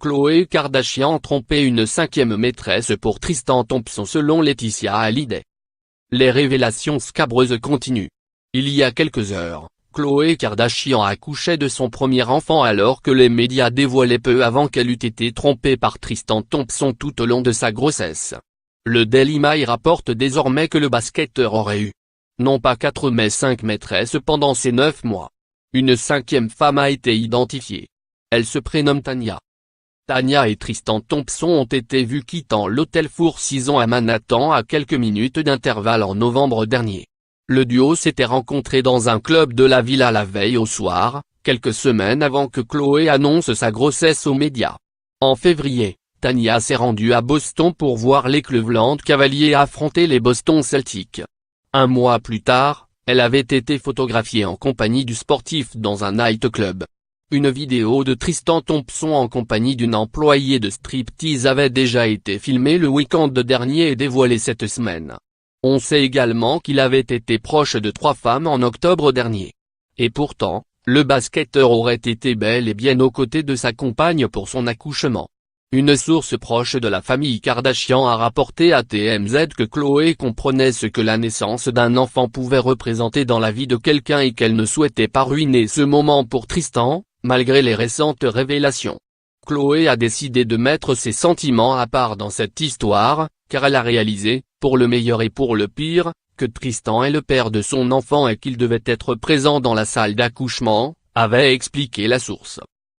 Khloé Kardashian trompait une cinquième maîtresse pour Tristan Thompson selon Laetitia Hallyday. Les révélations scabreuses continuent. Il y a quelques heures, Khloé Kardashian accouchait de son premier enfant alors que les médias dévoilaient peu avant qu'elle eût été trompée par Tristan Thompson tout au long de sa grossesse. Le Daily Mail rapporte désormais que le basketteur aurait eu, non pas 4 mais 5 maîtresses pendant ses 9 mois. Une cinquième femme a été identifiée. Elle se prénomme Tanya. Tanya et Tristan Thompson ont été vus quittant l'hôtel Four Seasons à Manhattan à quelques minutes d'intervalle en novembre dernier. Le duo s'était rencontré dans un club de la villa la veille au soir, quelques semaines avant que Khloé annonce sa grossesse aux médias. En février, Tanya s'est rendue à Boston pour voir les Cleveland Cavaliers affronter les Boston Celtics. Un mois plus tard, elle avait été photographiée en compagnie du sportif dans un nightclub. Une vidéo de Tristan Thompson en compagnie d'une employée de striptease avait déjà été filmée le week-end dernier et dévoilée cette semaine. On sait également qu'il avait été proche de 3 femmes en octobre dernier. Et pourtant, le basketteur aurait été bel et bien aux côtés de sa compagne pour son accouchement. Une source proche de la famille Kardashian a rapporté à TMZ que Khloé comprenait ce que la naissance d'un enfant pouvait représenter dans la vie de quelqu'un et qu'elle ne souhaitait pas ruiner ce moment pour Tristan, malgré les récentes révélations. Khloé a décidé de mettre ses sentiments à part dans cette histoire, car elle a réalisé, pour le meilleur et pour le pire, que Tristan est le père de son enfant et qu'il devait être présent dans la salle d'accouchement, avait expliqué la source.